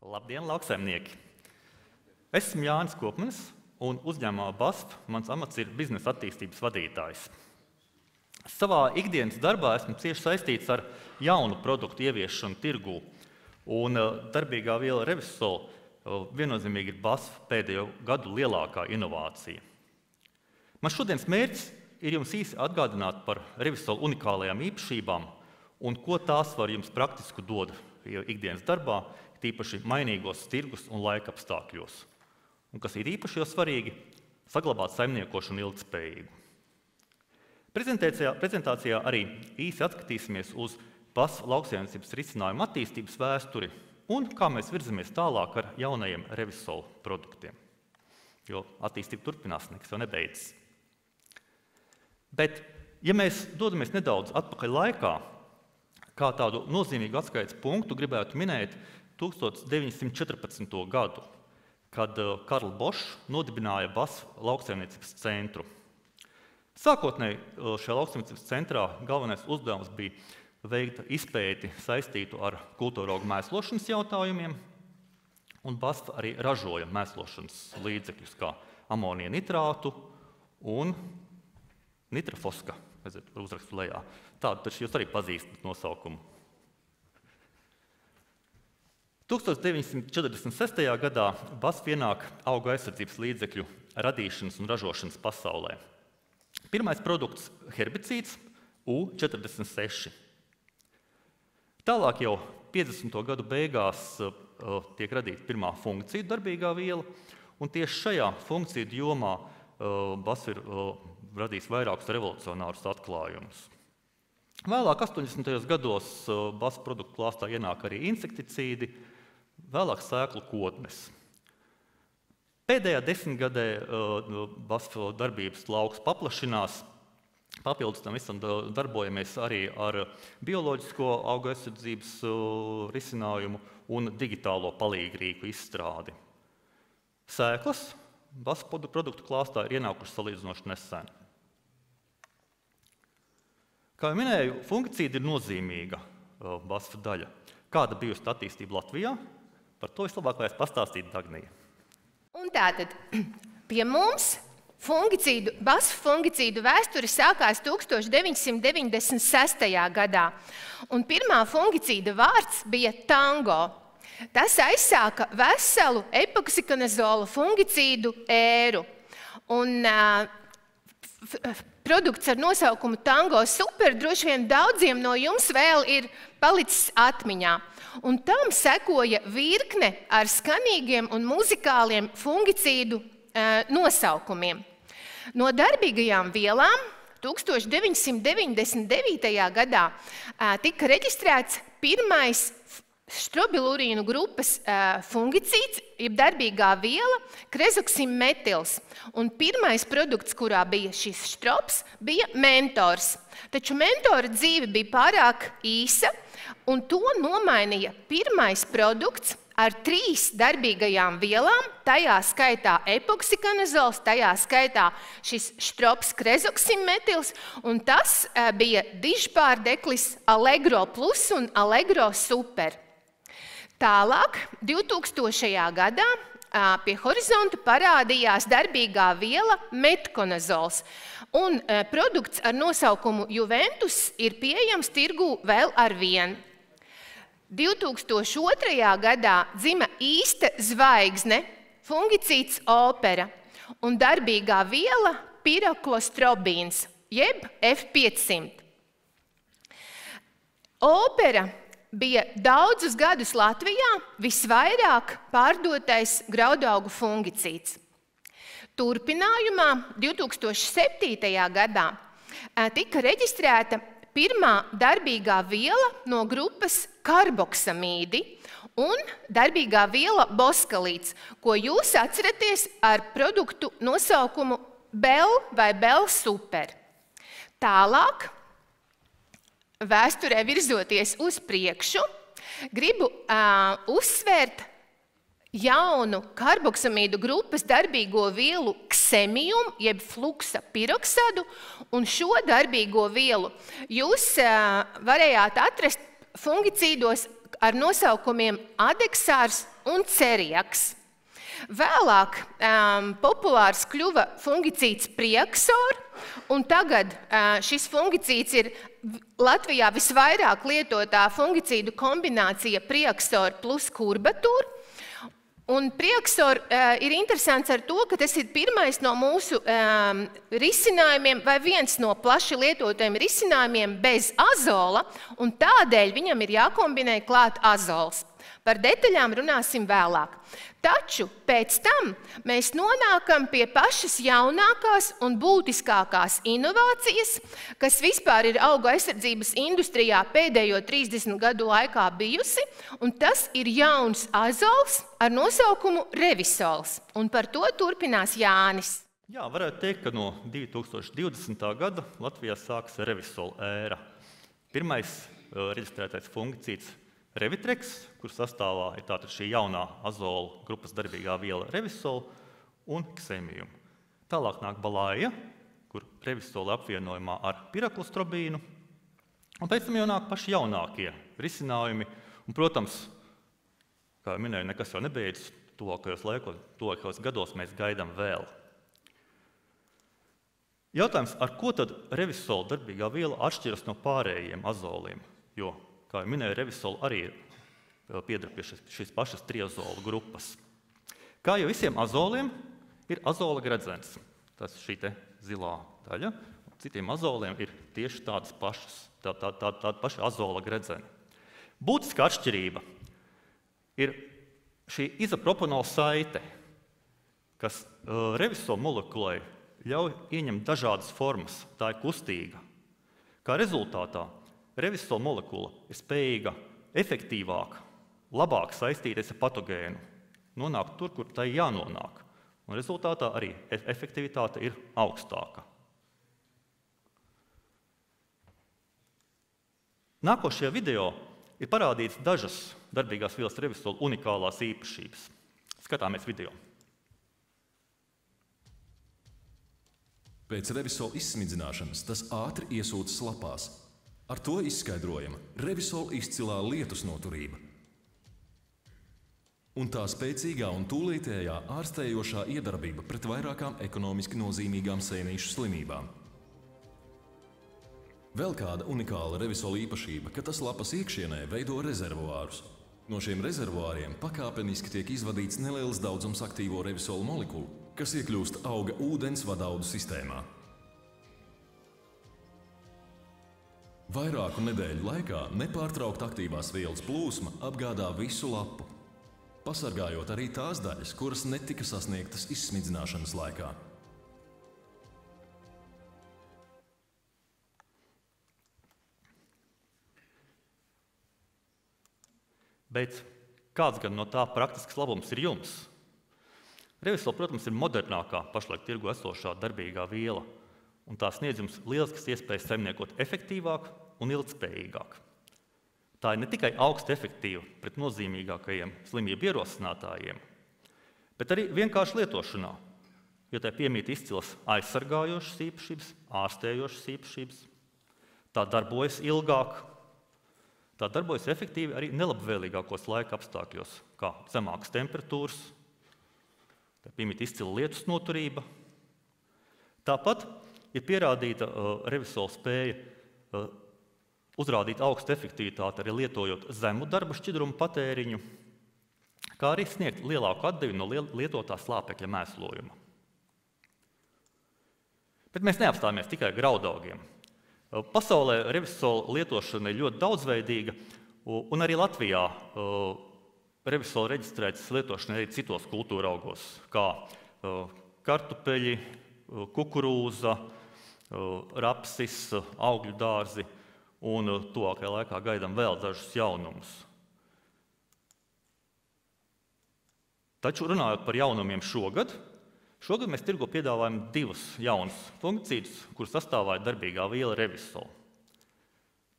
Labdien, lauksaimnieki! Esmu Jānis Kopmanis, un uzņēmumā BASF mans amats ir biznesa attīstības vadītājs. Savā ikdienas darbā esmu cieši saistīts ar jaunu produktu ieviešanu tirgū, un darbīgā viela Revysol viennozīmīgi ir BASF pēdējo gadu lielākā inovācija. Mans šodienas mērķis ir jums īsi atgādināt par Revysol unikālajām īpašībām un ko tās var jums praktisku dod ikdienas darbā, tīpaši mainīgos tirgus un laika apstākļos. Un kas ir īpaši svarīgi, saglabāt saimniekošanu ilgtspējīgu. Prezentācijā arī īsi atskatīsimies uz BASF lauksaimniecības risinājumu attīstības vēsturi un kā mēs virzamies tālāk ar jaunajiem Revysol produktiem. Jo attīstība turpinās, nekas jau nebeidzas. Bet, ja mēs dodamies nedaudz atpakaļ laikā, kā tādu nozīmīgu atskaites punktu gribētu minēt 1914. gadu, kad Karl Bošs nodibināja BASF lauksaimniecības centru. Sākotnēji šajā lauksaimniecības centrā galvenais uzdevums bija veikt izpēti saistītu ar kultūra augu mēslošanas jautājumiem, un BASF arī ražoja mēslošanas līdzekļus kā amonija nitrātu un nitrofoska, redziet, uzrakstu lejā. Tādu taču jūs arī pazīstat nosaukumu. 1946. gadā BASF ienāk augu aizsardzības līdzekļu radīšanas un ražošanas pasaulē. Pirmais produkts – herbicīds U46. Tālāk jau 50. gadu beigās tiek radīta pirmā fungicīdu darbīgā viela, un tieši šajā fungicīdu jomā BASF ir radījis vairākus revolucionārus atklājumus. Vēlāk 80. gados BASF produktu klāstā ienāk arī insekticīdi, vēlāk sēklu kodnes. Pēdējā desmitgadē BASF darbības lauks paplašinās, papildus tam visam darbojamies arī ar bioloģisko augu aizsardzības risinājumu un digitālo palīgrīku izstrādi. Sēklas BASF produktu klāstā ir ienākušas salīdzinoši nesen. Kā jau minēju, fungicīdi ir nozīmīga BASF daļa. Kāda bijusi attīstība Latvijā? Par to vislabāk vajag pastāstīt Dagnija. Un tātad pie mums BASF fungicīdu vēsture sākās 1996. gadā, un pirmā fungicīda vārds bija tango. Tas aizsāka veselu epoksikonazola fungicīdu ēru. Un produkts ar nosaukumu Tango Super droši vien daudziem no jums vēl ir palicis atmiņā. Un tam sekoja virkne ar skanīgiem un muzikāliem fungicīdu nosaukumiem. No darbīgajām vielām 1999. gadā tika reģistrēts pirmais strobilurīnu grupas fungicīds, jeb darbīgā viela, krezoksimmetils. Un pirmais produkts, kurā bija šis štrops, bija mentors. Taču mentora dzīve bija pārāk īsa, un to nomainīja pirmais produkts ar 3 darbīgajām vielām, tajā skaitā epoksikonazols, tajā skaitā šis štrops krezoksimmetils, un tas bija dižpārdeklis Allegro Plus un Allegro Super. Tālāk, 2000. gadā pie horizonta parādījās darbīgā viela metkonazols, un produkts ar nosaukumu Juventus ir pieejams tirgū vēl arvien. 2002. gadā dzima īsta zvaigzne, fungicīds Opera, un darbīgā viela piroklostrobīns, jeb F500. Opera bija daudzus gadus Latvijā visvairāk pārdotais graudaugu fungicīds. Turpinājumā 2007. gadā tika reģistrēta pirmā darbīgā viela no grupas karboksamīdi un darbīgā viela boskalīts, ko jūs atceraties ar produktu nosaukumu Bel vai Bel Super. Tālāk, vēsturē virzoties uz priekšu, gribu uzsvērt jaunu karboksamīdu grupas darbīgo vielu ksemium, jeb fluksa piroksadu, un šo darbīgo vielu jūs varējāt atrast fungicīdos ar nosaukumiem adeksārs un ceriaks. Vēlāk populārs kļuva fungicīds priaksor, un tagad šis fungicīds ir Latvijā visvairāk lietotā fungicīdu kombinācija priaksor plus kurbatūr. Un priaksor ir interesants ar to, ka tas ir pirmais no mūsu risinājumiem vai viens no plaši lietotajiem risinājumiem bez azola, un tādēļ viņam ir jākombinē klāt azols. Par detaļām runāsim vēlāk. Taču pēc tam mēs nonākam pie pašas jaunākās un būtiskākās inovācijas, kas vispār ir augu aizsardzības industrijā pēdējo 30 gadu laikā bijusi, un tas ir jauns azols ar nosaukumu revisols. Un par to turpinās Jānis. Jā, varētu teikt, ka no 2020. gada Latvijā sākas revisola ēra. Pirmais reģistrētais fungicīds Revitreks, kur sastāvā ir tātad šī jaunā azola grupas darbīgā viela revisola un ksemium. Tālāk nāk balāja, kur revisola apvienojumā ar piraklostrobīnu, un pēc tam jau nāk paši jaunākie risinājumi. Un, protams, kā jau minēju, nekas jau nebeidzas, tuvākajos gados mēs gaidām vēl. Jautājums, ar ko tad revisola darbīgā viela atšķiras no pārējiem azoliem? Jo, kā jau minēju, revisola arī pieder pie šīs pašas triazola grupas. Kā jau visiem azoliem, ir azola gredzens. Tas šī te zilā daļa. Citiem azoliem ir tieši tādas pašas, tāda paša azola gredzena. Būtiska atšķirība ir šī izopropanol saite, kas revisola molekulai ļauj ieņemt dažādas formas. Tā ir kustīga. Kā rezultātā revisola molekula ir spējīga efektīvāk, labāk saistīties ar patogēnu, nonākt tur, kur tai jānonāk. Un rezultātā arī efektivitāte ir augstāka. Nākošajā video ir parādīts dažas darbīgās vielas revisola unikālās īpašības. Skatāmies video. Pēc revisola izsmidzināšanas tas ātri iesūcas lapās. Ar to izskaidrojama revisola izcilā lietus noturība un tā spēcīgā un tūlītējā ārstējošā iedarbība pret vairākām ekonomiski nozīmīgām sēnīšu slimībām. Vēl kāda unikāla revisola īpašība, ka tas lapas iekšienē veido rezervuārus. No šiem rezervuāriem pakāpeniski tiek izvadīts neliels daudzums aktīvo revisola molekulu, kas iekļūst auga ūdens vadaudu sistēmā. Vairāku nedēļu laikā nepārtraukt aktīvās vielas plūsma apgādā visu lapu, pasargājot arī tās daļas, kuras netika sasniegtas izsmidzināšanas laikā. Bet kāds gan no tā praktisks labums ir jums? Revisola, protams, ir modernākā pašlaik tirgu esošā darbīgā viela, un tā sniedz jums lieliskas iespējas saimniekot efektīvāk un ilgtspējīgāk. Tā ir ne tikai augsti efektīva pret nozīmīgākajiem slimību ierosinātājiem, bet arī vienkārši lietošanā, jo tai piemīt izcilas aizsargājošas īpašības, ārstējošas īpašības. Tā darbojas ilgāk, tā darbojas efektīvi arī nelabvēlīgākos laika apstākļos, kā zemākas temperatūras, tā piemīt izcila lietus noturība. Tāpat ir pierādīta revisola spēja uzrādīt augstu efektivitāti arī lietojot zemu darba šķidrumu patēriņu, kā arī sniegt lielāku atdevi no lietotā slāpekļa mēslojuma. Bet mēs neapstājamies tikai graudaugiem. Pasaulē revisola lietošana ir ļoti daudzveidīga, un arī Latvijā revisola reģistrētas lietošana arī citos kultūra augos, kā kartupeļi, kukurūza, rapsis, augļu dārzi, un tuvākajā laikā gaidām vēl dažus jaunumus. Taču runājot par jaunumiem šogad mēs tirgo piedāvājam divus jaunus fungicīdus, kuru sastāvā ir darbīgā viela revisola.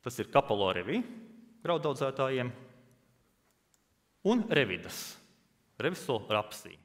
Tas ir kapalorevi graudaudzētājiem un revidas, revisola rapsī.